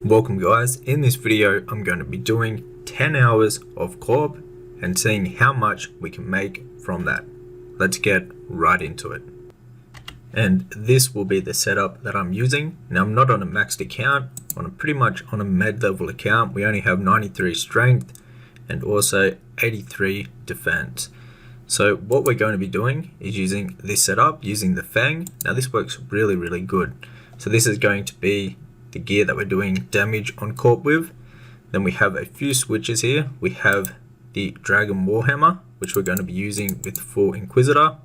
Welcome guys, in this video I'm going to be doing 10 hours of Corp and seeing how much we can make from that. Let's get right into it. And this will be the setup that I'm using. Now I'm not on a maxed account, I'm pretty much on a med level account. We only have 93 strength and also 83 defense. So what we're going to be doing is using this setup, using the Fang. Now this works really good. So this is going to be the gear that we're doing damage on Corp with. Then we have a few switches here. We have the Dragon Warhammer, which we're going to be using with full Inquisitor.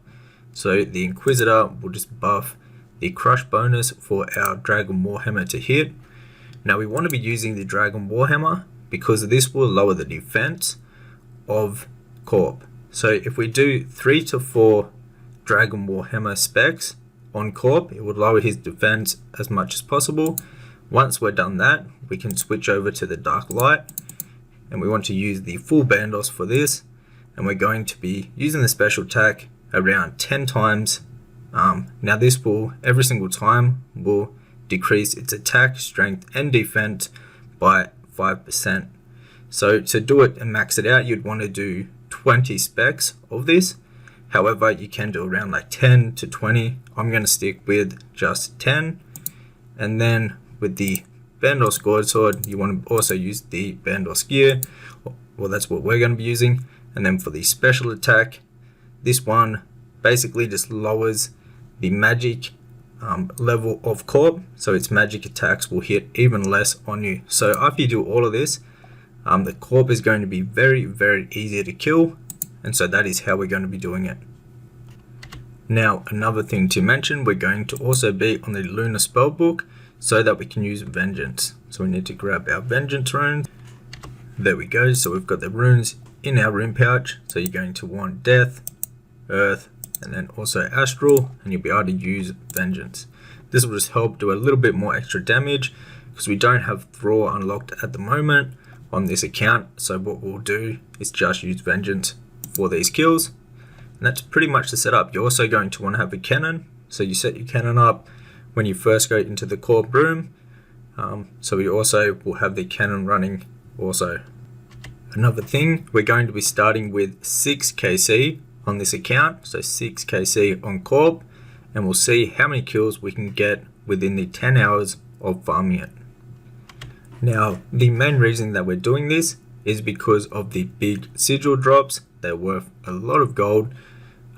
So the Inquisitor will just buff the crush bonus for our Dragon Warhammer to hit. Now we want to be using the Dragon Warhammer because this will lower the defense of Corp. So if we do 3 to 4 Dragon Warhammer specs on Corp, it would lower his defense as much as possible. Once we're done that, we can switch over to the Dark Light, and we want to use the full Bandos for this, and we're going to be using the special attack around 10 times. Now this will, every single time, will decrease its attack, strength and defense by 5%. So to do it and max it out, you'd want to do 20 specs of this. However, you can do around like 10 to 20. I'm going to stick with just 10. And then with the Bandos Gourd Sword, you want to also use the Bandos gear. Well, that's what we're going to be using. And then for the special attack, this one basically just lowers the magic level of Corp, so its magic attacks will hit even less on you. So after you do all of this, the Corp is going to be very easy to kill, and so that is how we're going to be doing it. Now another thing to mention, we're going to also be on the Lunar Spellbook so that we can use Vengeance. So we need to grab our Vengeance runes. There we go, so we've got the runes in our rune pouch. So you're going to want Death, Earth, and then also Astral, and you'll be able to use Vengeance. This will just help do a little bit more extra damage because we don't have Thrall unlocked at the moment on this account. So what we'll do is just use Vengeance for these kills. And that's pretty much the setup. You're also going to want to have a cannon. So you set your cannon up when you first go into the Corp room. So we also will have the cannon running also. Another thing, we're going to be starting with 6 KC on this account. So 6 KC on Corp. And we'll see how many kills we can get within the 10 hours of farming it. Now, the main reason that we're doing this is because of the big sigil drops. They're worth a lot of gold.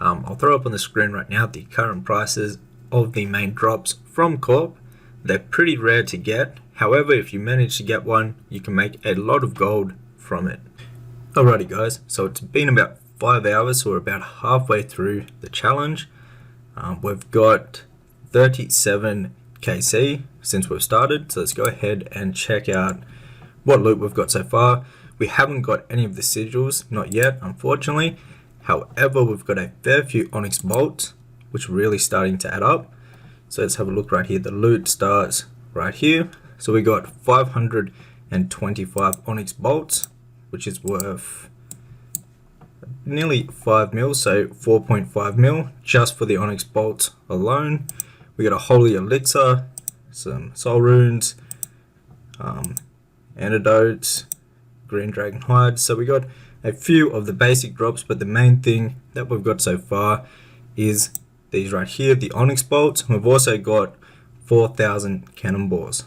I'll throw up on the screen right now the current prices of the main drops from Corp. They're pretty rare to get. However, if you manage to get one, you can make a lot of gold from it. Alrighty guys, so it's been about 5 hours, so we're about halfway through the challenge. We've got 37 KC since we've started, so let's go ahead and check out what loot we've got so far. We haven't got any of the sigils, not yet, unfortunately. However, we've got a fair few Onyx bolts, which are really starting to add up. So let's have a look right here. The loot starts right here. So we got 525 Onyx bolts, which is worth nearly 5 mil, so 4.5 mil just for the Onyx bolts alone. We got a Holy Elixir, some Soul Runes, Antidotes, Green Dragon Hide. So we got a few of the basic drops, but the main thing that we've got so far is these right here, the Onyx bolts. We've also got 4,000 cannonballs.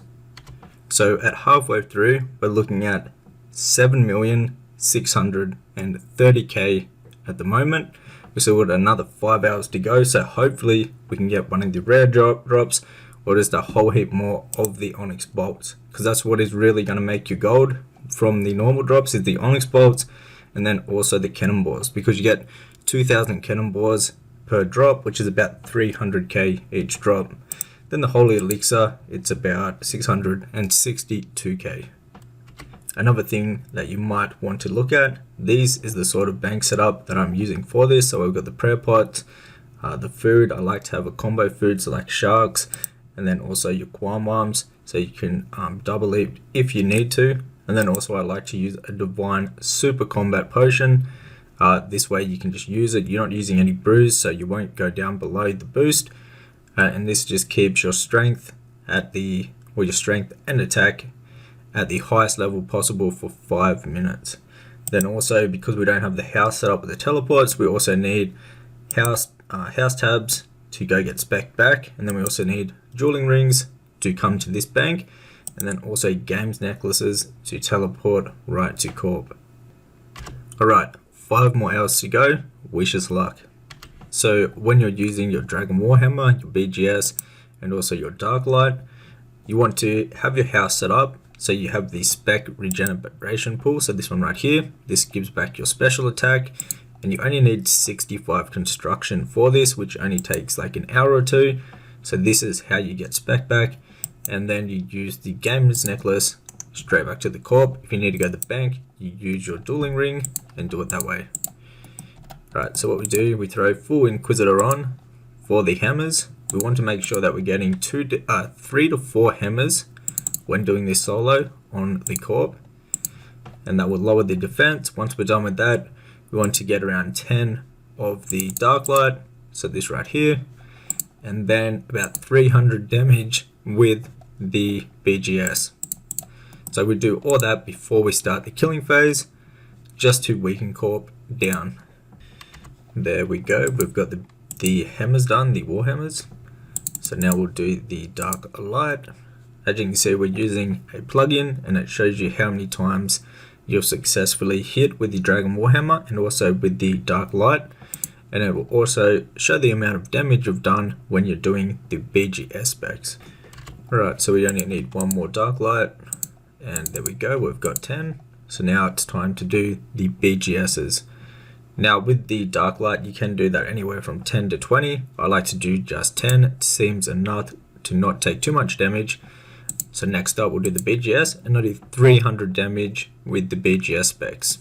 So at halfway through, we're looking at 7,630,000 at the moment. We still got another 5 hours to go, so hopefully we can get one of the rare drops or just a whole heap more of the Onyx bolts, because that's what is really going to make you gold from the normal drops, is the Onyx bolts and then also the cannonballs, because you get 2,000 cannonballs per drop, which is about 300k each drop. Then the Holy Elixir, it's about 662k. Another thing that you might want to look at, this is the sort of bank setup that I'm using for this. So we've got the prayer pots, the food. I like to have a combo food, so like sharks, and then also your quam worms, so you can double eat if you need to. And then also I like to use a divine super combat potion. This way you can just use it. You're not using any brews, so you won't go down below the boost. And this just keeps your strength at the, or your strength and attack at the highest level possible for 5 minutes. Then also, because we don't have the house set up with the teleports, we also need house tabs to go get spec back, and then we also need dueling rings to come to this bank, and then also games necklaces to teleport right to Corp. Alright, 5 more hours to go, wish us luck. So when you're using your Dragon Warhammer, your BGS, and also your Dark Light, you want to have your house set up so you have the spec regeneration pool. So this one right here, this gives back your special attack, and you only need 65 construction for this, which only takes like an hour or two. So this is how you get spec back, and then you use the gamer's necklace straight back to the Corp. If you need to go to the bank, you use your dueling ring and do it that way. Right, so what we do, we throw full Inquisitor on for the hammers. We want to make sure that we're getting 3 to 4 hammers when doing this solo on the Corp, and that will lower the defense. Once we're done with that, we want to get around 10 of the Dark Light, so this right here, and then about 300 damage with the BGS. So we do all that before we start the killing phase, just to weaken Corp down. There we go, we've got the hammers done, the war hammers. So now we'll do the Dark Light. As you can see, we're using a plugin, and it shows you how many times you've successfully hit with the Dragon Warhammer and also with the Dark Light, and it will also show the amount of damage you've done when you're doing the BGS specs. Alright, so we only need 1 more Dark Light, and there we go, we've got 10. So now it's time to do the BGSs. Now with the Dark Light, you can do that anywhere from 10 to 20. I like to do just 10, it seems enough to not take too much damage. So next up we'll do the BGS, and I'll do 300 damage with the BGS specs.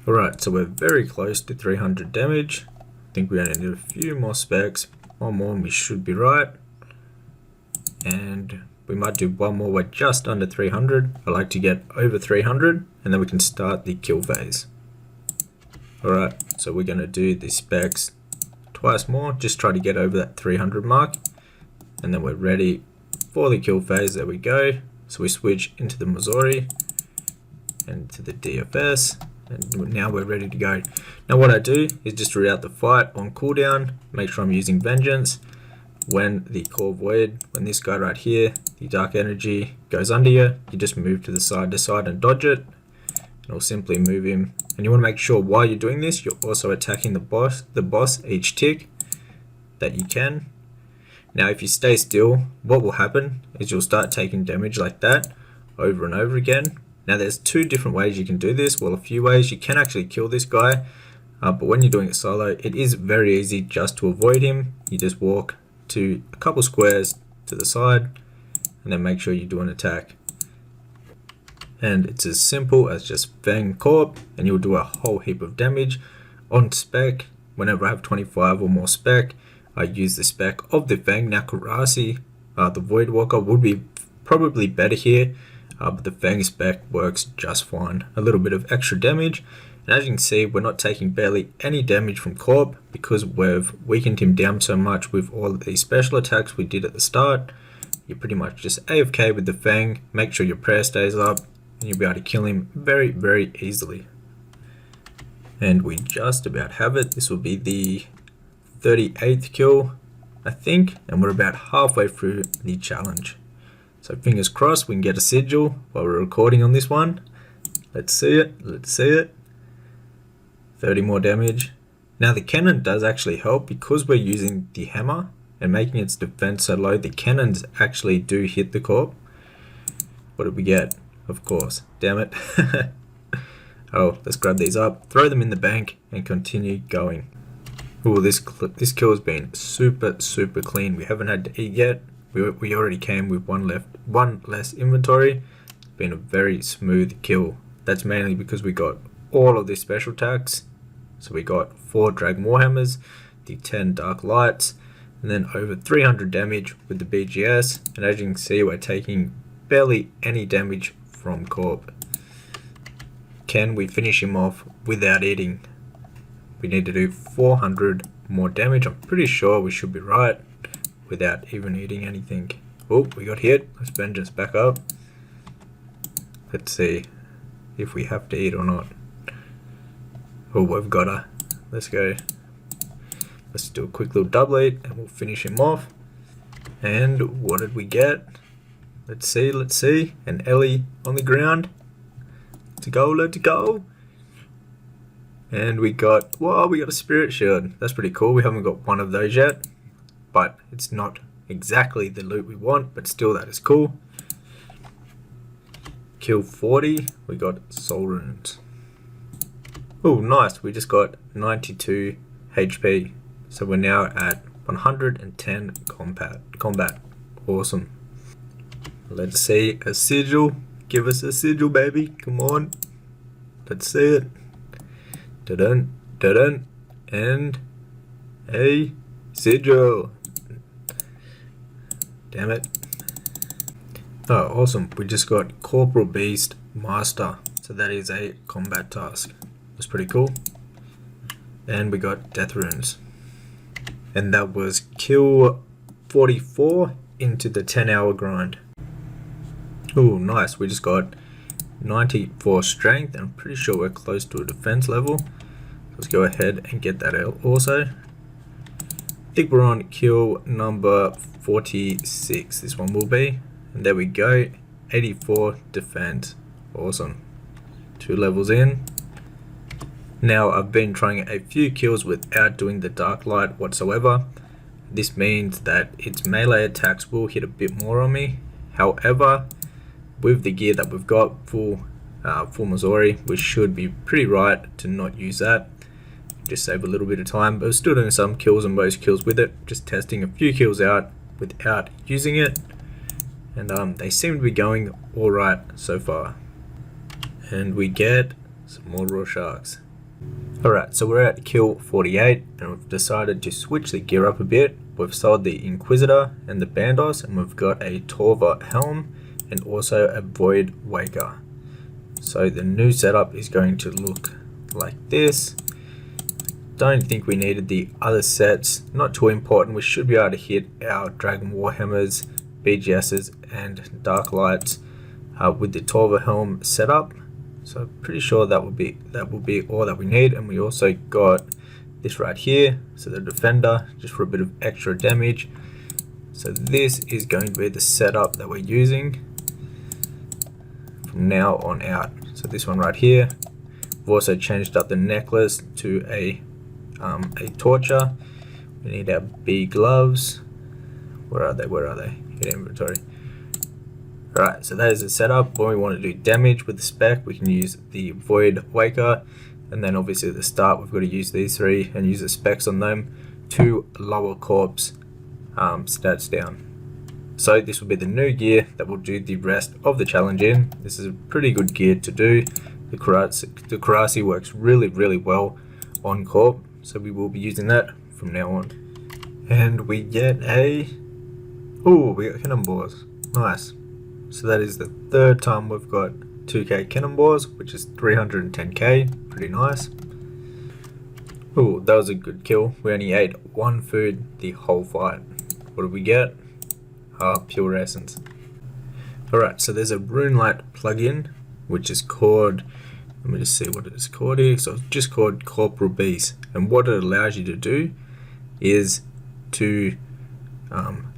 Alright, so we're very close to 300 damage. I think we only need a few more specs. 1 more and we should be right. And we might do 1 more, we're just under 300. I like to get over 300, and then we can start the kill phase. Alright, so we're going to do the specs twice more, just try to get over that 300 mark, and then we're ready for the kill phase. There we go. So we switch into the Missouri and to the DFS, and now we're ready to go. Now what I do is just reroute the fight on cooldown, make sure I'm using Vengeance. When the Core Void, when this guy right here, the Dark Energy, goes under you, you just move to the side and dodge it. It'll simply move him, and you want to make sure while you're doing this, you're also attacking the boss each tick that you can. Now if you stay still, what will happen is you'll start taking damage like that over and over again. Now there's 2 different ways you can do this, well a few ways. You can actually kill this guy, but when you're doing it solo, it is very easy just to avoid him. You just walk to a couple squares to the side, and then make sure you do an attack. And it's as simple as just Fang Corp, and you'll do a whole heap of damage. On spec, whenever I have 25 or more spec, I use the spec of the Fang. Now Karasi, the Void Walker, would be probably better here, but the Fang spec works just fine. A little bit of extra damage, and as you can see, we're not taking barely any damage from Corp because we've weakened him down so much with all of these special attacks we did at the start. You're pretty much just AFK with the Fang, make sure your prayer stays up, and you'll be able to kill him very, very easily. And we just about have it. This will be the 38th kill, I think, and we're about halfway through the challenge. So fingers crossed we can get a sigil while we're recording on this one. Let's see it, let's see it. 30 more damage. Now the cannon does actually help because we're using the hammer and making its defense so low. The cannons actually do hit the Corp. What did we get? Of course, damn it. Oh, let's grab these up, throw them in the bank, and continue going. Oh, this kill has been super clean. We haven't had to eat yet. We already came with one less inventory. It's been a very smooth kill. That's mainly because we got all of these special attacks. So we got 4 Dragon Warhammers, the 10 Dark Lights, and then over 300 damage with the BGS. And as you can see, we're taking barely any damage from Corp. Can we finish him off without eating? We need to do 400 more damage. I'm pretty sure we should be right without even eating anything. Oh, we got hit. Let's Vengeance back up. Let's see if we have to eat or not. Oh, we've got to. Let's go. Let's do a quick little double eat and we'll finish him off. And what did we get? Let's see. An Ellie on the ground. Let's go. And we got, whoa, we got a spirit shield. That's pretty cool. We haven't got one of those yet, but it's not exactly the loot we want, but still that is cool. Kill 40, we got soul runes. Oh, nice. We just got 92 HP. So we're now at 110 combat. Awesome. Let's see a sigil. Give us a sigil, baby. Come on. Let's see it. Dun, and a sigil. Damn it. Oh, awesome. We just got Corporal Beast Master. So that is a combat task. That's pretty cool. And we got death runes. And that was kill 44 into the 10-hour grind. Oh, nice. We just got 94 strength, and I'm pretty sure we're close to a defense level. Let's go ahead and get that out also. I think we're on kill number 46. This one will be. And there we go. 84 defense. Awesome. 2 levels in. Now I've been trying a few kills without doing the dark light whatsoever. This means that its melee attacks will hit a bit more on me. However, with the gear that we've got, full Missouri, we should be pretty right to not use that. Just save a little bit of time, but we're still doing some kills and most kills with it. Just testing a few kills out without using it. And they seem to be going alright so far. And we get some more raw sharks. Alright, so we're at kill 48 and we've decided to switch the gear up a bit. We've sold the Inquisitor and the Bandos, and we've got a Torva helm and also a Void Waker. So the new setup is going to look like this. Don't think we needed the other sets, not too important. We should be able to hit our Dragon Warhammers, BGSs and Dark Lights with the Torva helm setup. So pretty sure that will be all that we need. And we also got this right here, so the Defender, just for a bit of extra damage. So this is going to be the setup that we're using from now on out. So this one right here. We've also changed up the necklace to a torture. We need our B gloves. Where are they? Hit inventory. Alright, so that is the setup. When we want to do damage with the spec, we can use the Void Waker, and then obviously at the start we've got to use these three and use the specs on them to lower Corp's stats down. So this will be the new gear that will do the rest of the challenge in. This is a pretty good gear to do. The Karasi works really well on Corp, so we will be using that from now on. And we get we got cannonballs. Nice. So that is the third time we've got 2k cannonballs, which is 310k. Pretty nice. Oh, that was a good kill. We only ate one food the whole fight. What did we get? Pure essence. Alright, so there's a Runelight plugin, which is called, let me just see what it's called here. So it's just called Corporal Beast. And what it allows you to do is to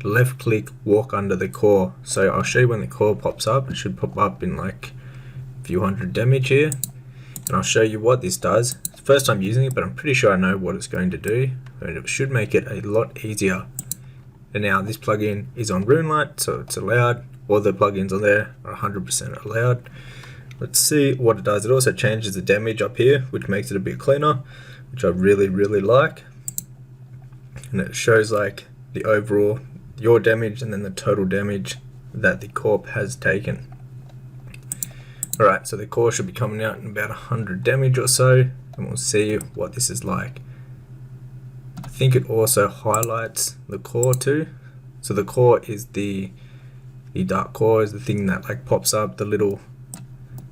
left click walk under the core. So I'll show you when the core pops up. It should pop up in like a few hundred damage here, and I'll show you what this does. It's the first time using it, but I'm pretty sure I know what it's going to do, and it should make it a lot easier. And now this plugin is on Runelight, so it's allowed. All the plugins on there are 100% allowed. Let's see what it does. It also changes the damage up here, which makes it a bit cleaner, which I really like. And it shows like the overall, your damage, and then the total damage that the Corp has taken. Alright, so the core should be coming out in about 100 damage or so, and we'll see what this is like. I think it also highlights the core too. So the core is the dark core is the thing that like pops up, the little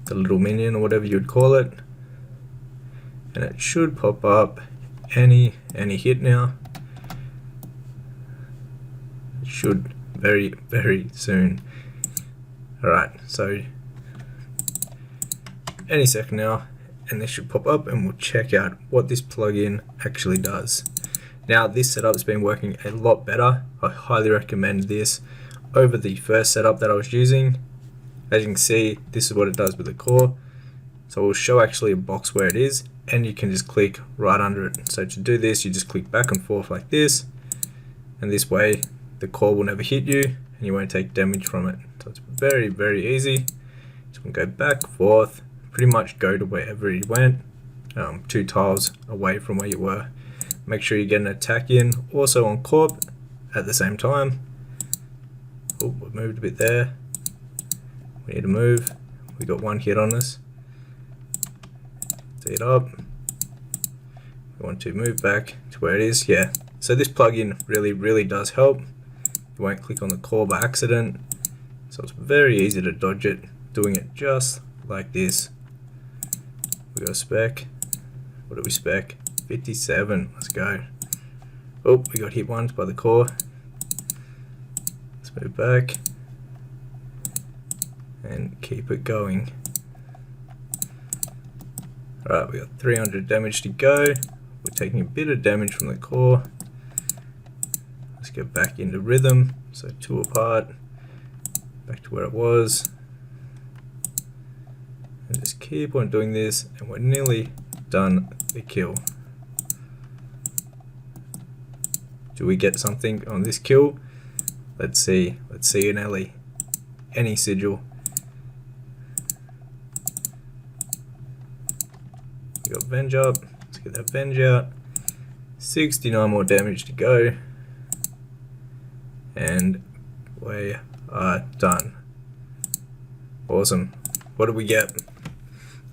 minion or whatever you'd call it. And it should pop up any hit now. Should very soon. Alright, so any second now, and this should pop up and we'll check out what this plugin actually does. Now this setup's been working a lot better. I highly recommend this over the first setup that I was using. As you can see, this is what it does with the core. So we'll show actually a box where it is, and you can just click right under it. So to do this, you just click back and forth like this, and this way the core will never hit you and you won't take damage from it. So it's very, very easy. Just go back, forth, pretty much go to wherever you went, 2 tiles away from where you were. Make sure you get an attack in, also on Corp at the same time. Oh, we moved a bit there. We need to move. We got 1 hit on us. Tee it up. We want to move back to where it is. Yeah. So this plugin really does help. You won't click on the core by accident. So it's very easy to dodge it, doing it just like this. We got a spec. What do we spec? 57. Let's go. Oh, we got hit once by the core. Let's move back and keep it going. Alright, we got 300 damage to go. We're taking a bit of damage from the core. Let's get back into rhythm. So 2 apart, back to where it was, and just keep on doing this, and we're nearly done the kill. Do we get something on this kill? Let's see an Ellie, any sigil. We got Venge up, let's get that Venge out. 69 more damage to go, and we are done. Awesome. What do we get?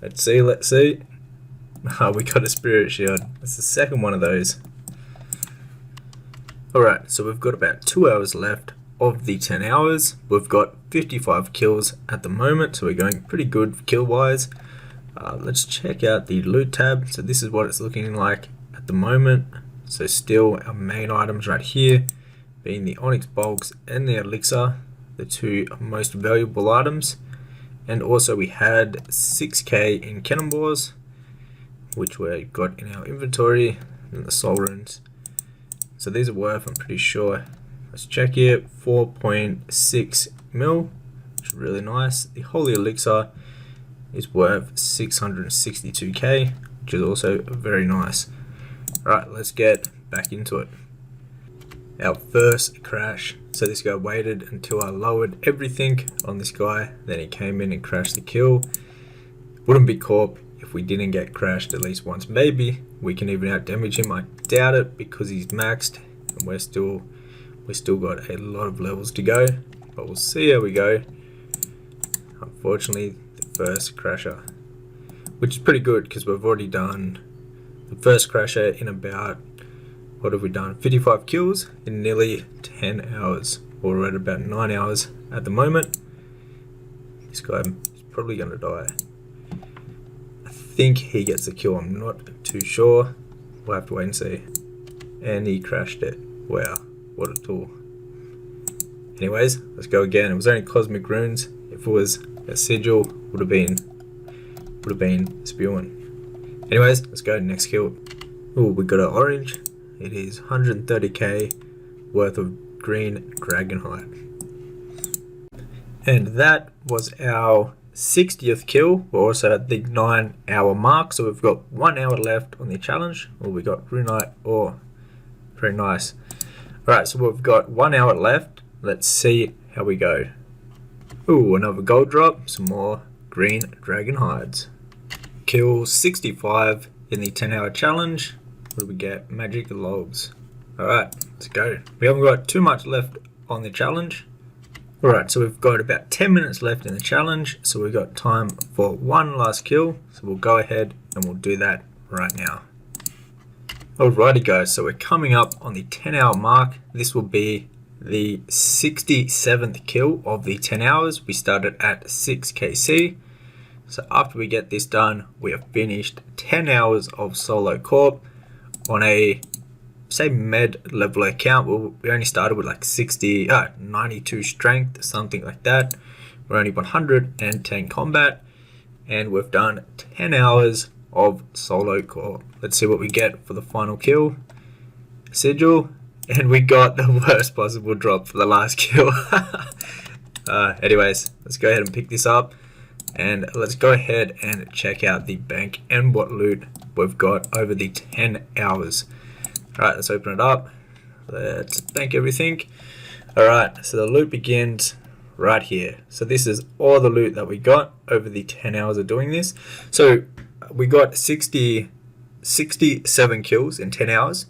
Let's see. Oh, we got a spirit shield. That's the second one of those. Alright, so we've got about 2 hours left of the 10 hours. We've got 55 kills at the moment, so we're going pretty good kill wise. Let's check out the loot tab. So this is what it's looking like at the moment. So still our main items right here being the onyx bulbs and the elixir, the 2 most valuable items. And also we had 6k in cannonballs, which we got in our inventory, and the soul runes. So these are worth, I'm pretty sure, let's check here, 4.6 mil, which is really nice. The holy elixir is worth 662k, which is also very nice. Alright, let's get back into it. Our first crash. So this guy waited until I lowered everything on this guy, then he came in and crashed the kill. Wouldn't be Corp if we didn't get crashed at least once. Maybe we can even out damage him. I doubt it because he's maxed and we still got a lot of levels to go, but we'll see how we go. Unfortunately, the first crasher, which is pretty good because we've already done the first crasher in about, what have we done, 55 kills in nearly 10 hours, or we're at about 9 hours at the moment. This guy is probably going to die. I think he gets the kill, I'm not too sure. We'll have to wait and see. And he crashed it. Wow, what a tool. Anyways, let's go again. It was only cosmic runes. If it was a sigil, would have been spewing. Anyways, let's go next kill. Oh, we got an orange. It is 130k worth of green dragonhide. And that was our 60th kill. We're also at the 9 hour mark, so we've got 1 hour left on the challenge. Oh, we got runite ore. Very nice. Alright, so we've got 1 hour left. Let's see how we go. Ooh, another gold drop. Some more green dragon hides. Kill 65 in the 10 hour challenge. What do we get? Magic logs. Alright, let's go. We haven't got too much left on the challenge. Alright, so we've got about 10 minutes left in the challenge. So we've got time for one last kill. So we'll go ahead and we'll do that right now. Alrighty guys, so we're coming up on the 10 hour mark. This will be the 67th kill of the 10 hours. We started at 6kc. So after we get this done, we have finished 10 hours of solo corp on a, say, med level account. We only started with like 92 strength, something like that. We're only 110 combat. and we've done 10 hours of solo Corp. Let's see what we get for the final kill. Sigil, and we got the worst possible drop for the last kill. Anyways, let's go ahead and pick this up, and let's go ahead and check out the bank and what loot we've got over the 10 hours. Alright, let's open it up. Let's bank everything. Alright, so the loot begins right here. So this is all the loot that we got over the 10 hours of doing this. So we got 67 kills in 10 hours.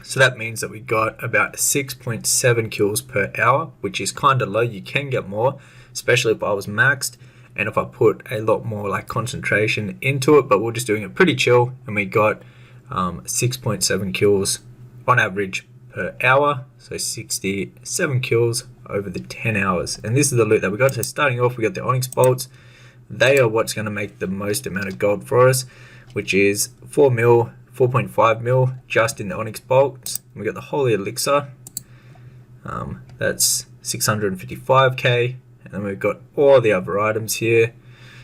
So that means that we got about 6.7 kills per hour, which is kind of low. You can get more, especially if I was maxed and if I put a lot more like concentration into it, but we're just doing it pretty chill, and we got 6.7 kills on average per hour. So 67 kills over the 10 hours. And this is the loot that we got. So starting off, we got the Onyx bolts. They are what's going to make the most amount of gold for us, which is 4.5 mil just in the Onyx bolts. We got the Holy Elixir, that's 655k, and then we've got all the other items here.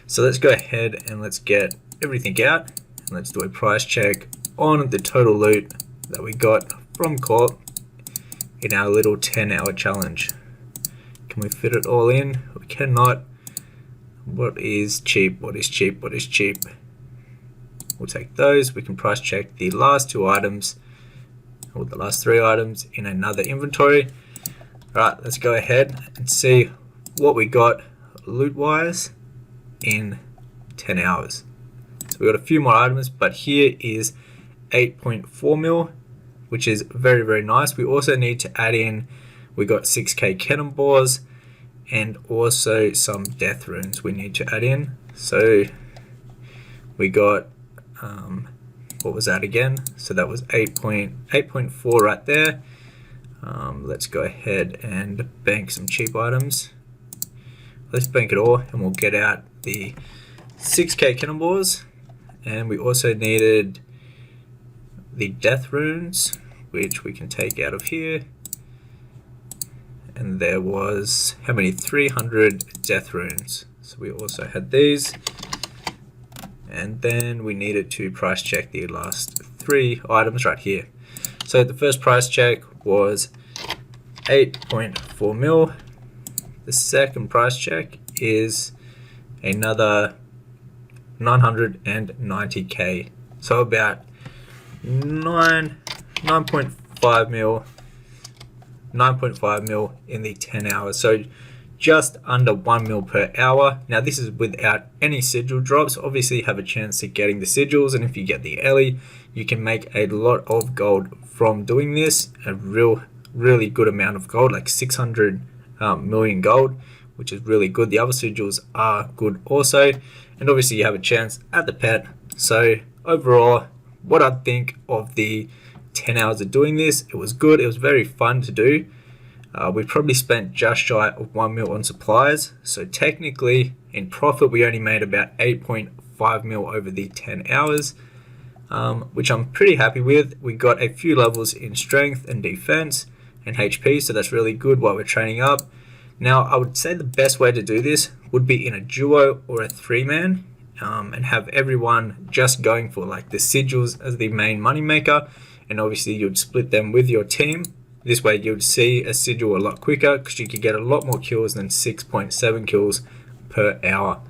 So let's go ahead and let's get everything out, and let's do a price check on the total loot that we got from Corp in our little 10-hour challenge. Can we fit it all in? We cannot. What is cheap? What is cheap? What is cheap? We'll take those. We can price check the last two items, or the last three items in another inventory. Alright, let's go ahead and see what we got loot wise in 10 hours. So we got a few more items, but here is 8.4 mil, which is very, very nice. We also need to add in, we got 6k cannonballs and also some death runes we need to add in. So we got what was that again? So that was 8.4 right there. Let's go ahead and bank some cheap items. Let's bank it all, and we'll get out the 6k cannonballs, and we also needed the death runes, which we can take out of here. And there was how many? 300 death runes. So we also had these. And then we needed to price check the last three items right here. So the first price check was 8.4 mil. The second price check is another 990k. So about 9.5 mil in the 10 hours. So just under 1 mil per hour. Now this is without any sigil drops. Obviously you have a chance of getting the sigils, and if you get the Ellie, you can make a lot of gold from doing this. A really good amount of gold, like 600 million gold, which is really good. The other sigils are good also, and obviously you have a chance at the pet. So overall, what I think of the 10 hours of doing this, it was good. It was very fun to do. We probably spent just shy of 1 mil on supplies, so technically in profit we only made about 8.5 mil over the 10 hours, which I'm pretty happy with. We got a few levels in strength and defense and HP, so that's really good while we're training up. Now I would say the best way to do this would be in a duo or a 3-man, and have everyone just going for like the sigils as the main money maker, and obviously you'd split them with your team. This way you'd see a sigil a lot quicker, because you could get a lot more kills than 6.7 kills per hour.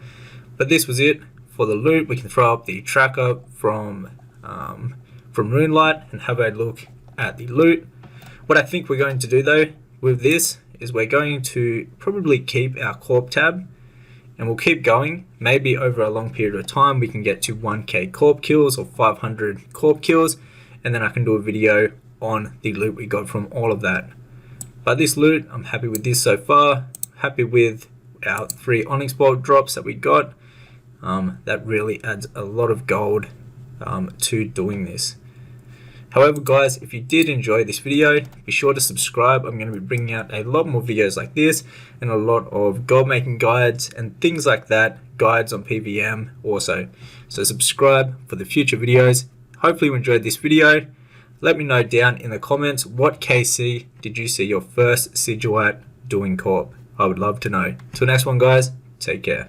But this was it for the loot. We can throw up the tracker from Runelight and have a look at the loot. What I think we're going to do though with this is we're going to probably keep our Corp tab, and we'll keep going. Maybe over a long period of time we can get to 1k Corp kills or 500 Corp kills, and then I can do a video on the loot we got from all of that. But this loot, I'm happy with this so far. Happy with our 3 Onyx bolt drops that we got. That really adds a lot of gold to doing this. However guys, if you did enjoy this video, be sure to subscribe. I'm going to be bringing out a lot more videos like this, and a lot of gold making guides and things like that, guides on PVM also. So subscribe for the future videos. Hopefully you enjoyed this video. Let me know down in the comments, what KC did you see your first sigil at doing Corp? I would love to know. Till next one guys, take care.